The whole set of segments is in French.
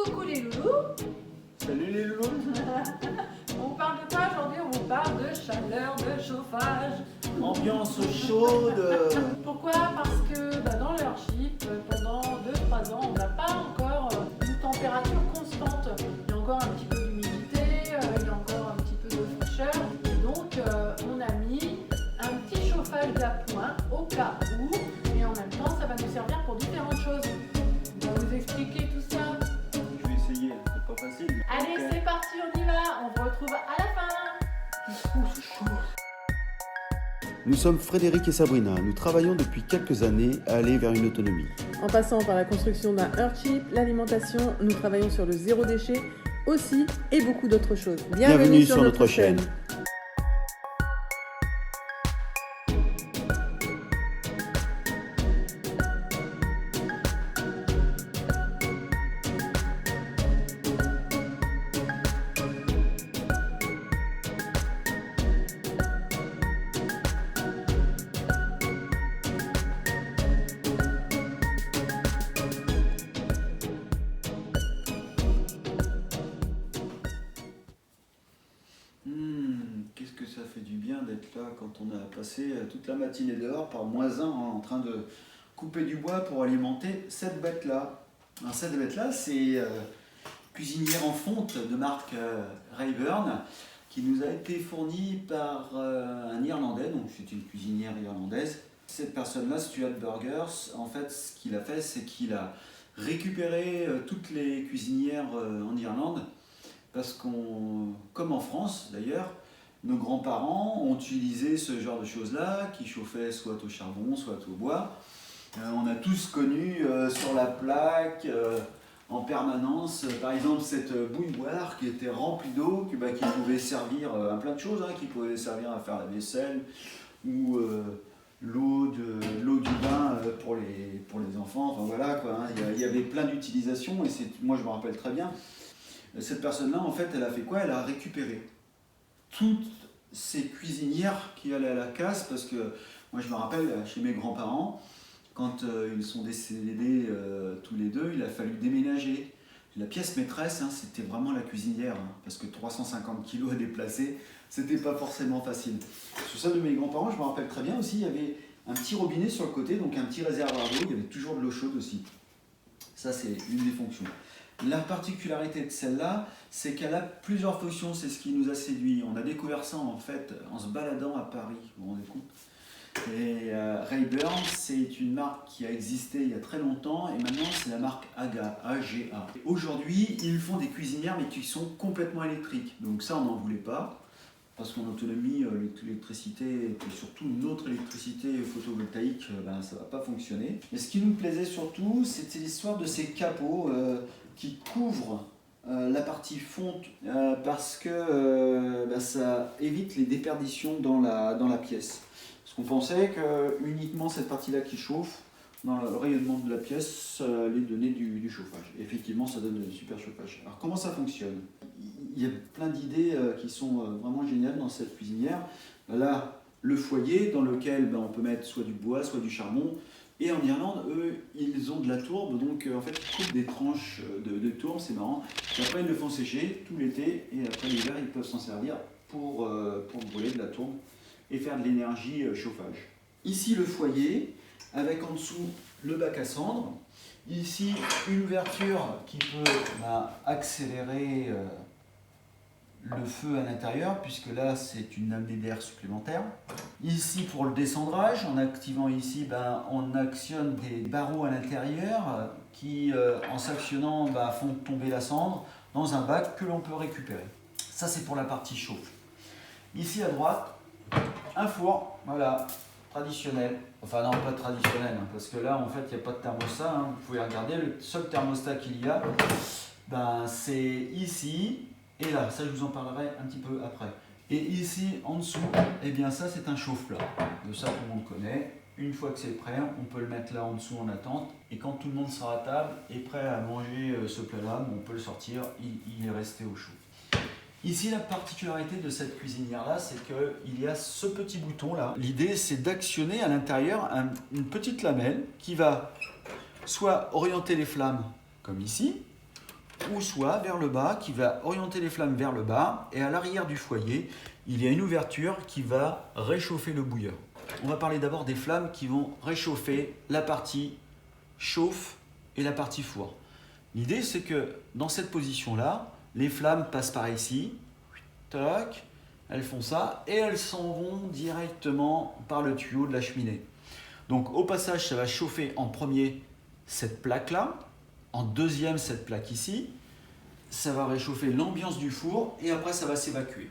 Coucou les loulous. Salut les loulous. On parle de quoi aujourd'hui? On vous parle de chaleur, de chauffage. Ambiance chaude. Pourquoi? Parce que dans l'Earthship, pendant 2-3 ans, on n'a pas encore une température constante. Il y a encore un petit peu d'humidité, il y a encore un petit peu de fraîcheur. Et donc, on a mis un petit chauffage d'appoint au cas où. Et en même temps, ça va nous servir pour différentes choses. On va vous expliquer tout ça. Je vais essayer, c'est pas facile. Allez, Ok. c'est parti, on y va. On vous retrouve à la fin. Oh, c'est chaud. Nous sommes Frédéric et Sabrina. Nous travaillons depuis quelques années à aller vers une autonomie. En passant par la construction d'un Earthship, l'alimentation, nous travaillons sur le zéro déchet aussi et beaucoup d'autres choses. Bienvenue sur notre chaîne. Qu'est-ce que ça fait du bien d'être là quand on a passé toute la matinée dehors par -1 en train de couper du bois pour alimenter cette bête-là. Alors cette bête-là, c'est cuisinière en fonte de marque Rayburn qui nous a été fournie par un Irlandais, donc c'est une cuisinière irlandaise. Cette personne-là, Stuart Burgers, en fait ce qu'il a fait, c'est qu'il a récupéré toutes les cuisinières en Irlande parce qu'on, comme en France d'ailleurs, nos grands-parents ont utilisé ce genre de choses-là, qui chauffaient soit au charbon, soit au bois. On a tous connu sur la plaque, en permanence, par exemple cette bouilloire qui était remplie d'eau, qui pouvait servir à plein de choses, qui pouvait servir à faire la vaisselle, ou l'eau du bain pour les enfants, enfin voilà quoi. Il y avait plein d'utilisations, et moi je me rappelle très bien. Cette personne-là, en fait, elle a fait quoi? Elle a récupéré toutes ces cuisinières qui allaient à la casse, parce que moi je me rappelle chez mes grands-parents, quand ils sont décédés tous les deux, il a fallu déménager. La pièce maîtresse, c'était vraiment la cuisinière, parce que 350 kg à déplacer, c'était pas forcément facile. Sur celle de mes grands-parents, je me rappelle très bien aussi, il y avait un petit robinet sur le côté, donc un petit réservoir d'eau, il y avait toujours de l'eau chaude aussi. Ça, c'est une des fonctions. La particularité de celle-là, c'est qu'elle a plusieurs fonctions, c'est ce qui nous a séduit. On a découvert ça en fait en se baladant à Paris, vous vous rendez compte? Et Rayburn, c'est une marque qui a existé il y a très longtemps et maintenant c'est la marque AGA, A-G-A. Aujourd'hui, ils font des cuisinières mais qui sont complètement électriques. Donc ça, on n'en voulait pas, parce qu'en autonomie, l'électricité, et puis surtout notre électricité photovoltaïque, ça ne va pas fonctionner. Et ce qui nous plaisait surtout, c'était l'histoire de ces capots qui couvrent la partie fonte parce que ça évite les déperditions dans la pièce. Parce qu'on pensait que uniquement cette partie-là qui chauffe, dans le rayonnement de la pièce, ça allait donner du chauffage. Et effectivement, ça donne du super chauffage. Alors comment ça fonctionne? Il y a plein d'idées qui sont vraiment géniales dans cette cuisinière. Là, le foyer dans lequel on peut mettre soit du bois, soit du charbon. Et en Irlande, eux, ils ont de la tourbe, donc en fait, ils coupent des tranches de tourbe, c'est marrant. Et après, ils le font sécher tout l'été, et après l'hiver, ils peuvent s'en servir pour brûler de la tourbe et faire de l'énergie chauffage. Ici, le foyer, avec en dessous le bac à cendres. Ici, une ouverture qui peut accélérer le feu à l'intérieur, puisque là c'est une amenée d'air supplémentaire. Ici pour le descendrage, en activant ici, on actionne des barreaux à l'intérieur qui, en s'actionnant, font tomber la cendre dans un bac que l'on peut récupérer. Ça c'est pour la partie chauffe. Ici à droite, un four, voilà, traditionnel. Enfin non, pas traditionnel, parce que là en fait il n'y a pas de thermostat. Vous pouvez regarder, le seul thermostat qu'il y a, c'est ici. Et là, ça je vous en parlerai un petit peu après. Et ici, en dessous, ça c'est un chauffe-plat. Ça tout le monde connaît. Une fois que c'est prêt, on peut le mettre là en dessous en attente. Et quand tout le monde sera à table et prêt à manger ce plat-là, on peut le sortir, il est resté au chaud. Ici, la particularité de cette cuisinière-là, c'est qu'il y a ce petit bouton-là. L'idée, c'est d'actionner à l'intérieur une petite lamelle qui va soit orienter les flammes, comme ici, ou soit vers le bas, qui va orienter les flammes vers le bas. Et à l'arrière du foyer, il y a une ouverture qui va réchauffer le bouilleur. On va parler d'abord des flammes qui vont réchauffer la partie chauffe et la partie four. L'idée, c'est que dans cette position-là, les flammes passent par ici, tac, elles font ça, et elles s'en vont directement par le tuyau de la cheminée. Donc au passage, ça va chauffer en premier cette plaque-là, en deuxième cette plaque ici, ça va réchauffer l'ambiance du four, et après ça va s'évacuer.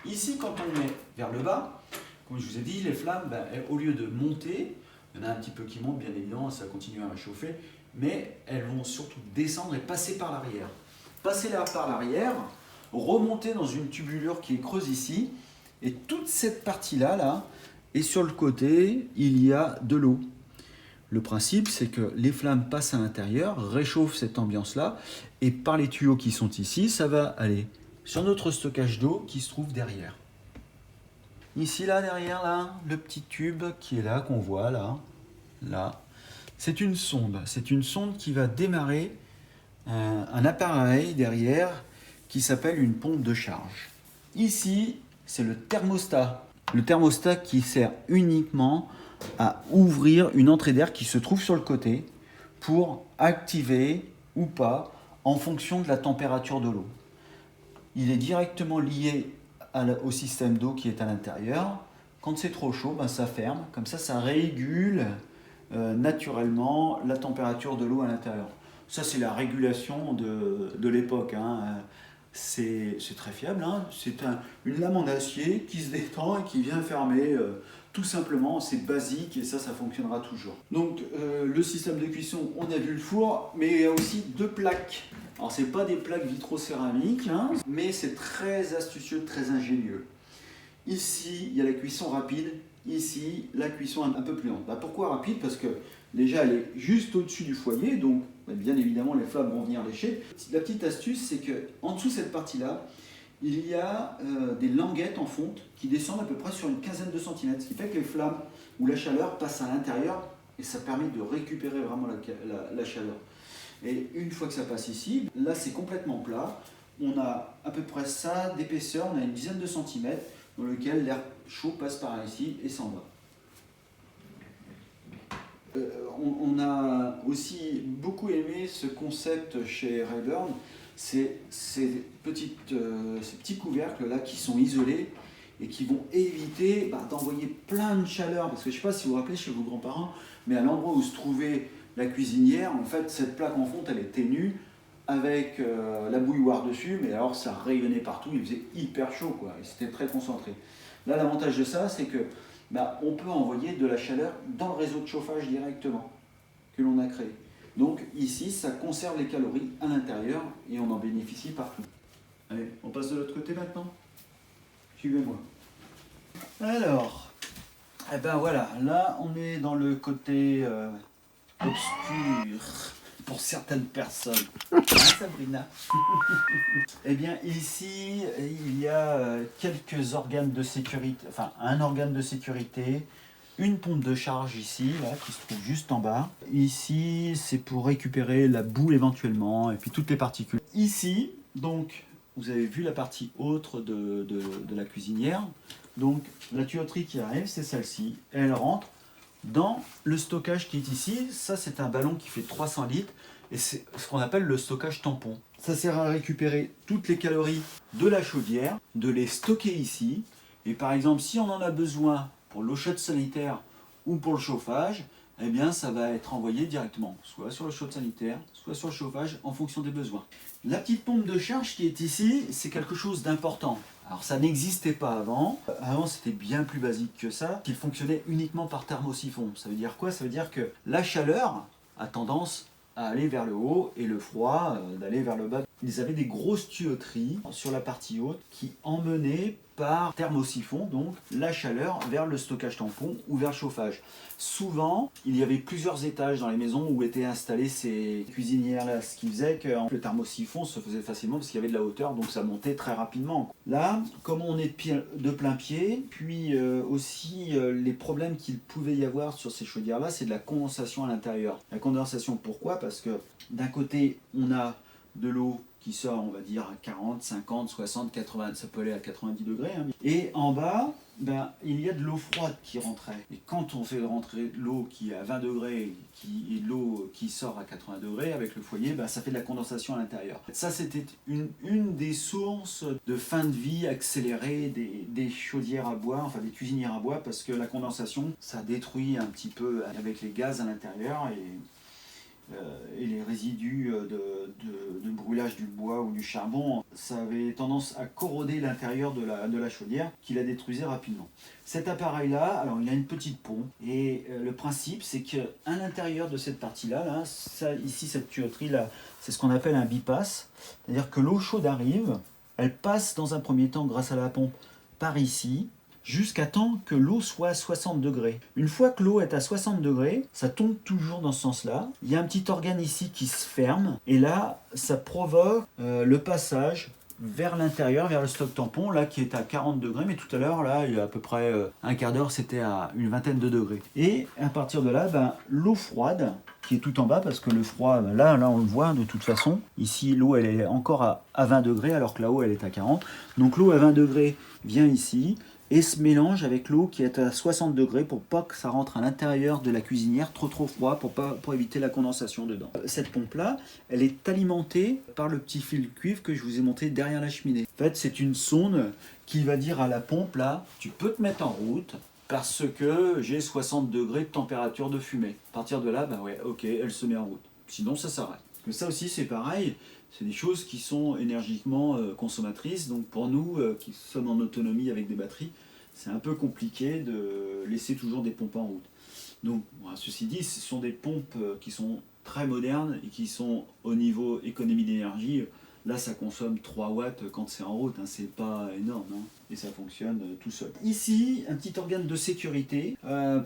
Ici, quand on met vers le bas, comme je vous ai dit, les flammes, au lieu de monter, il y en a un petit peu qui montent, bien évidemment, ça continue à réchauffer, mais elles vont surtout descendre et passer par l'arrière. Passer là par l'arrière, remonter dans une tubulure qui est creuse ici, et toute cette partie-là, là, et sur le côté, il y a de l'eau. Le principe, c'est que les flammes passent à l'intérieur, réchauffent cette ambiance-là, et par les tuyaux qui sont ici, ça va aller sur notre stockage d'eau qui se trouve derrière. Ici, là, derrière, là, le petit tube qui est là, qu'on voit, là, c'est une sonde. C'est une sonde qui va démarrer un appareil derrière qui s'appelle une pompe de charge. Ici, c'est le thermostat. Le thermostat qui sert uniquement à ouvrir une entrée d'air qui se trouve sur le côté pour activer ou pas en fonction de la température de l'eau. Il est directement lié au système d'eau qui est à l'intérieur. Quand c'est trop chaud, ça ferme. Comme ça régule naturellement la température de l'eau à l'intérieur. Ça, c'est la régulation de l'époque. C'est très fiable. C'est une lame en acier qui se détend et qui vient fermer tout simplement. C'est basique et ça fonctionnera toujours. Donc, le système de cuisson, on a vu le four, mais il y a aussi deux plaques. Alors, ce n'est pas des plaques vitrocéramiques, mais c'est très astucieux, très ingénieux. Ici, il y a la cuisson rapide. Ici, la cuisson un peu plus lente. Pourquoi rapide? Parce que déjà, elle est juste au-dessus du foyer, donc bien évidemment, les flammes vont venir lécher. La petite astuce, c'est qu'en dessous de cette partie-là, il y a des languettes en fonte qui descendent à peu près sur une quinzaine de centimètres, ce qui fait que les flammes ou la chaleur passent à l'intérieur et ça permet de récupérer vraiment la chaleur. Et une fois que ça passe ici, là c'est complètement plat, on a à peu près ça d'épaisseur, on a une dizaine de centimètres dans lequel l'air chaud passe par ici et s'en va. On a aussi beaucoup aimé ce concept chez Rayburn, ces petits couvercles là qui sont isolés et qui vont éviter d'envoyer plein de chaleur, parce que je ne sais pas si vous vous rappelez chez vos grands-parents, mais à l'endroit où se trouvait la cuisinière, en fait cette plaque en fonte elle est ténue avec la bouilloire dessus, mais alors ça rayonnait partout, il faisait hyper chaud et c'était très concentré. Là l'avantage de ça c'est que on peut envoyer de la chaleur dans le réseau de chauffage directement que l'on a créé. Donc ici, ça conserve les calories à l'intérieur et on en bénéficie partout. Allez, on passe de l'autre côté maintenant. Suivez-moi. Alors, voilà, là on est dans le côté obscur pour certaines personnes. Sabrina. Eh bien ici, il y a quelques organes de sécurité, enfin un organe de sécurité, une pompe de charge ici, là, qui se trouve juste en bas. Ici, c'est pour récupérer la boue éventuellement, et puis toutes les particules. Ici, donc, vous avez vu la partie haute de la cuisinière. Donc, la tuyauterie qui arrive, c'est celle-ci. Elle rentre dans le stockage qui est ici. Ça, c'est un ballon qui fait 300 litres. Et c'est ce qu'on appelle le stockage tampon. Ça sert à récupérer toutes les calories de la chaudière, de les stocker ici. Et par exemple, si on en a besoin pour l'eau chaude sanitaire ou pour le chauffage, eh bien ça va être envoyé directement, soit sur le chaude sanitaire, soit sur le chauffage, en fonction des besoins. La petite pompe de charge qui est ici, c'est quelque chose d'important. Alors ça n'existait pas avant. Avant c'était bien plus basique que ça. Il fonctionnait uniquement par thermosiphon. Ça veut dire quoi? Ça veut dire que la chaleur a tendance à aller vers le haut et le froid d'aller vers le bas. Ils avaient des grosses tuyauteries sur la partie haute qui emmenaient par thermosiphon donc la chaleur vers le stockage tampon ou vers le chauffage. Souvent, il y avait plusieurs étages dans les maisons où étaient installées ces cuisinières-là, ce qui faisait que le thermosiphon se faisait facilement parce qu'il y avait de la hauteur, donc ça montait très rapidement. Là, comme on est de plein pied, puis aussi les problèmes qu'il pouvait y avoir sur ces chaudières-là, c'est de la condensation à l'intérieur. La condensation, pourquoi? Parce que d'un côté, on a de l'eau qui sort, on va dire, à 40, 50, 60, 80, ça peut aller à 90 degrés. Hein. Et en bas, ben, il y a de l'eau froide qui rentrait. Et quand on fait rentrer l'eau qui est à 20 degrés et l'eau qui sort à 80 degrés avec le foyer, ben, ça fait de la condensation à l'intérieur. Ça, c'était une des sources de fin de vie accélérée des chaudières à bois, enfin des cuisinières à bois, parce que la condensation, ça détruit un petit peu avec les gaz à l'intérieur et les résidus de brûlage du bois ou du charbon, ça avait tendance à corroder l'intérieur de la chaudière qui la détruisait rapidement. Cet appareil-là, alors il a une petite pompe et le principe c'est qu'à l'intérieur de cette partie-là, ici cette tuyauterie-là, c'est ce qu'on appelle un bypass, c'est-à-dire que l'eau chaude arrive, elle passe dans un premier temps grâce à la pompe par ici, jusqu'à temps que l'eau soit à 60 degrés. Une fois que l'eau est à 60 degrés, ça tombe toujours dans ce sens-là. Il y a un petit organe ici qui se ferme, et là, ça provoque le passage vers l'intérieur, vers le stock tampon, là qui est à 40 degrés, mais tout à l'heure, là, il y a à peu près un quart d'heure, c'était à une vingtaine de degrés. Et à partir de là, ben, l'eau froide, qui est tout en bas, parce que le froid, ben là on le voit de toute façon, ici l'eau elle est encore à 20 degrés, alors que là-haut elle est à 40. Donc l'eau à 20 degrés vient ici, et se mélange avec l'eau qui est à 60 degrés pour pas que ça rentre à l'intérieur de la cuisinière trop froid pour éviter la condensation dedans. Cette pompe là, elle est alimentée par le petit fil cuivre que je vous ai montré derrière la cheminée. En fait, c'est une sonde qui va dire à la pompe là, tu peux te mettre en route parce que j'ai 60 degrés de température de fumée. À partir de là, bah ouais, ok, elle se met en route. Sinon ça s'arrête. Ça aussi c'est pareil. C'est des choses qui sont énergiquement consommatrices, donc pour nous qui sommes en autonomie avec des batteries, c'est un peu compliqué de laisser toujours des pompes en route. Donc, ceci dit, ce sont des pompes qui sont très modernes et qui sont au niveau économie d'énergie. Là, ça consomme 3 watts quand c'est en route, hein, c'est pas énorme, hein, et ça fonctionne tout seul. Ici, un petit organe de sécurité,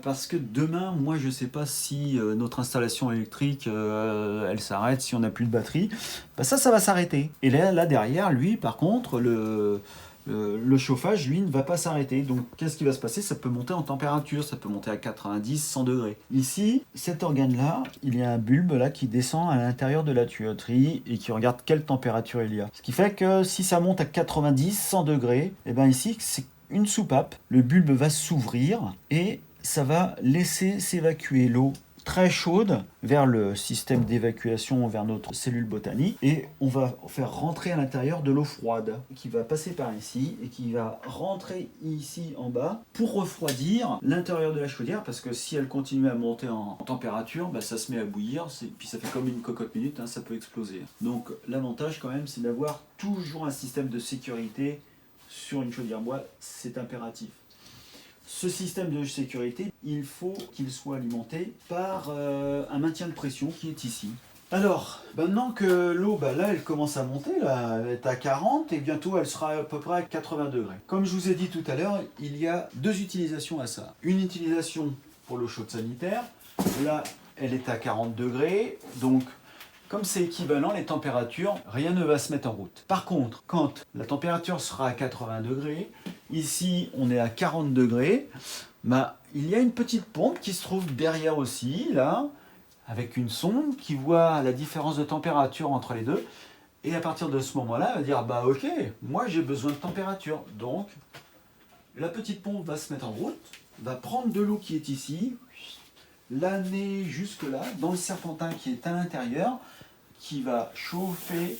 parce que demain, moi je sais pas si notre installation électrique, elle s'arrête, si on n'a plus de batterie, bah ça va s'arrêter. Et là derrière, lui, par contre, le chauffage, lui, ne va pas s'arrêter. Donc, qu'est-ce qui va se passer? Ça peut monter en température, ça peut monter à 90, 100 degrés. Ici, cet organe-là, il y a un bulbe là qui descend à l'intérieur de la tuyauterie et qui regarde quelle température il y a. Ce qui fait que si ça monte à 90, 100 degrés, et bien ici, c'est une soupape. Le bulbe va s'ouvrir et ça va laisser s'évacuer l'eau très chaude vers le système d'évacuation, vers notre cellule botanique, et on va faire rentrer à l'intérieur de l'eau froide qui va passer par ici et qui va rentrer ici en bas pour refroidir l'intérieur de la chaudière, parce que si elle continue à monter en température, bah, ça se met à bouillir, puis ça fait comme une cocotte minute, hein, ça peut exploser. Donc l'avantage quand même, c'est d'avoir toujours un système de sécurité sur une chaudière bois, c'est impératif. Ce système de sécurité, il faut qu'il soit alimenté par un maintien de pression qui est ici. Alors, maintenant que l'eau, bah là, elle commence à monter, là, elle est à 40 et bientôt elle sera à peu près à 80 degrés. Comme je vous ai dit tout à l'heure, il y a deux utilisations à ça. Une utilisation pour l'eau chaude sanitaire, là, elle est à 40 degrés, donc comme c'est équivalent, les températures, rien ne va se mettre en route. Par contre, quand la température sera à 80 degrés, ici on est à 40 degrés, bah, il y a une petite pompe qui se trouve derrière aussi, là, avec une sonde qui voit la différence de température entre les deux. Et à partir de ce moment-là, elle va dire, bah ok, moi j'ai besoin de température. Donc, la petite pompe va se mettre en route, va prendre de l'eau qui est ici, l'amener jusque là, dans le serpentin qui est à l'intérieur, qui va chauffer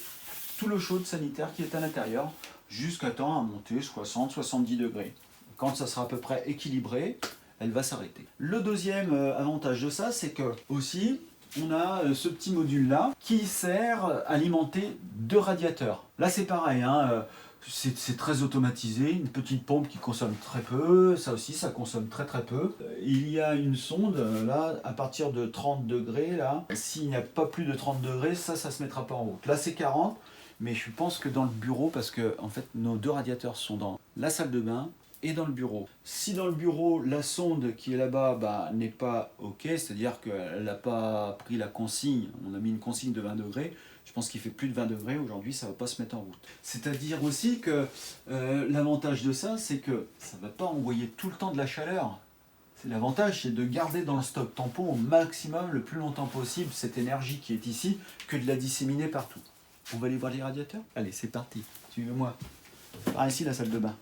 tout l'eau chaude sanitaire qui est à l'intérieur, jusqu'à temps à monter 60-70 degrés. Quand ça sera à peu près équilibré, elle va s'arrêter. Le deuxième avantage de ça, c'est que aussi, on a ce petit module-là qui sert à alimenter deux radiateurs. Là, c'est pareil, hein, c'est très automatisé, une petite pompe qui consomme très peu, ça aussi, ça consomme très peu. Il y a une sonde, là, à partir de 30 degrés, là, s'il n'y a pas plus de 30 degrés, ça se mettra pas en route. Là, c'est 40, mais je pense que dans le bureau, parce que, en fait, nos deux radiateurs sont dans la salle de bain et dans le bureau. Si dans le bureau, la sonde qui est là-bas bah, n'est pas OK, c'est-à-dire qu'elle n'a pas pris la consigne, on a mis une consigne de 20 degrés, je pense qu'il fait plus de 20 degrés, aujourd'hui ça ne va pas se mettre en route. C'est-à-dire aussi que l'avantage de ça, c'est que ça ne va pas envoyer tout le temps de la chaleur. L'avantage, c'est de garder dans le stock tampon au maximum, le plus longtemps possible, cette énergie qui est ici, que de la disséminer partout. On va aller voir les radiateurs? Allez, c'est parti. Suivez-moi. Par ici, la salle de bain.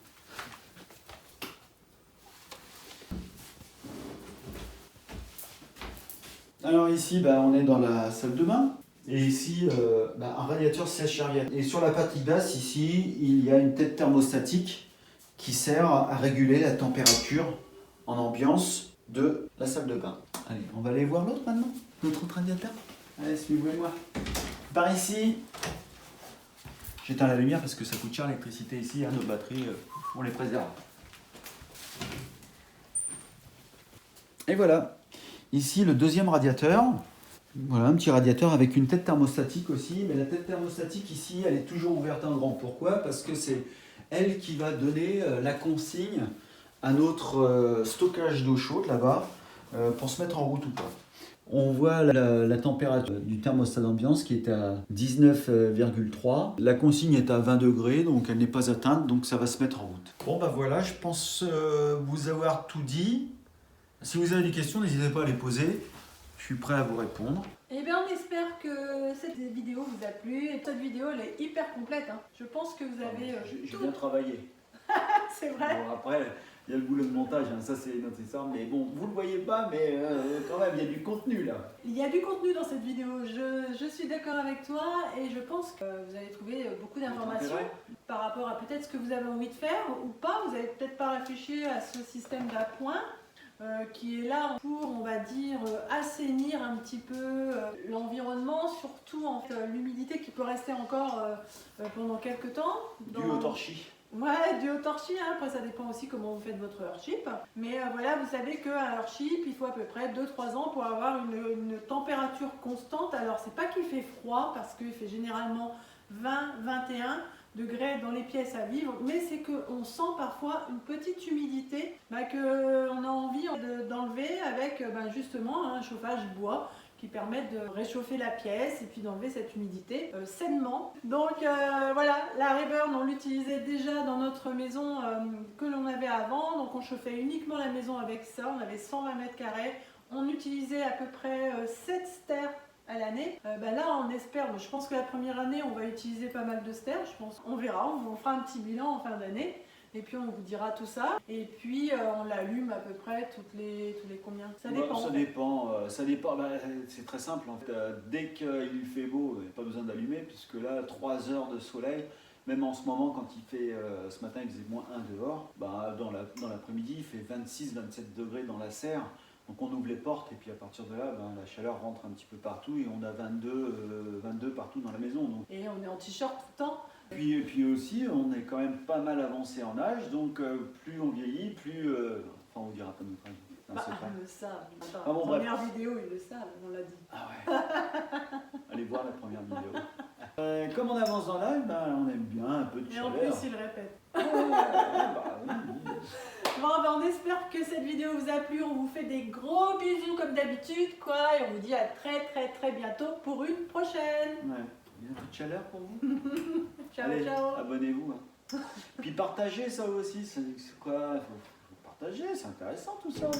Alors ici, on est dans la salle de bain. Et ici, un radiateur sèche-serviette. Et sur la partie basse, ici, il y a une tête thermostatique qui sert à réguler la température en ambiance de la salle de bain. Allez, on va aller voir l'autre maintenant, notre autre radiateur. Allez, suivez-moi. Par ici, j'éteins la lumière parce que ça coûte cher l'électricité ici, nos batteries, on les préserve. Et voilà, ici le deuxième radiateur. Voilà, un petit radiateur avec une tête thermostatique aussi, mais la tête thermostatique ici, elle est toujours ouverte en grand. Pourquoi? Parce que c'est elle qui va donner la consigne à notre stockage d'eau chaude là-bas pour se mettre en route ou pas. On voit la température du thermostat d'ambiance qui est à 19,3. La consigne est à 20 degrés, donc elle n'est pas atteinte, donc ça va se mettre en route. Bon voilà, je pense vous avoir tout dit. Si vous avez des questions, n'hésitez pas à les poser. Je suis prêt à vous répondre. Eh bien, on espère que cette vidéo vous a plu. Et cette vidéo, elle est hyper complète. Hein. Je pense que vous avez J'ai tout. bien travaillé. C'est vrai. Bon, après, il y a le boulot de montage, hein, ça c'est notre histoire. Mais bon, vous ne le voyez pas, mais quand même, il y a du contenu là. Il y a du contenu dans cette vidéo. Je suis d'accord avec toi et je pense que vous allez trouver beaucoup d'informations par rapport à peut-être ce que vous avez envie de faire ou pas. Vous n'avez peut-être pas réfléchi à ce système d'appoint. Qui est là pour, on va dire, assainir un petit peu l'environnement, surtout en fait, l'humidité qui peut rester encore pendant quelques temps. Dû au torchis. Ouais, dû au torchis, hein. Après ça dépend aussi comment vous faites votre Earthship. Mais voilà, vous savez qu'un Earthship, il faut à peu près 2-3 ans pour avoir une température constante. Alors c'est pas qu'il fait froid, parce qu'il fait généralement 20-21 degrés dans les pièces à vivre, mais c'est qu'on sent parfois une petite humidité qu'on a envie d'enlever avec justement un chauffage bois qui permet de réchauffer la pièce et puis d'enlever cette humidité sainement. Donc voilà, la Reburn on l'utilisait déjà dans notre maison que l'on avait avant, donc on chauffait uniquement la maison avec ça, on avait 120 mètres carrés, on utilisait à peu près 7 stères à l'année. Là on espère, je pense que la première année on va utiliser pas mal de stères, je pense, on verra, on fera un petit bilan en fin d'année. Et puis on vous dira tout ça. Et puis on l'allume à peu près tous les combien? Ça dépend. Ça dépend. C'est très simple. En fait. Dès qu'il fait beau, il n'y a pas besoin d'allumer, puisque là, 3 heures de soleil, même en ce moment, quand il fait, ce matin il faisait -1 dehors, dans l'après-midi il fait 26-27 degrés dans la serre. Donc on ouvre les portes et puis à partir de là, la chaleur rentre un petit peu partout et on a 22 partout dans la maison. Donc. Et on est en t-shirt tout le temps. Et puis aussi, on est quand même pas mal avancé en âge, donc plus on vieillit, plus... Enfin, on dira pas notre âge. Ils le savent. Ah bon, première vidéo, ils le savent, on l'a dit. Ah ouais. Allez voir la première vidéo. Comme on avance dans l'âge, on aime bien un peu de chaleur. Et en plus, il répète. Oui. Bon, on espère que cette vidéo vous a plu. On vous fait des gros bisous comme d'habitude, quoi. Et on vous dit à très bientôt pour une prochaine. Ouais. Il y a un peu de chaleur pour vous. Ciao, Allez, ciao. abonnez-vous. Hein. Puis partagez ça aussi. C'est quoi? Faut partager, c'est intéressant tout ça.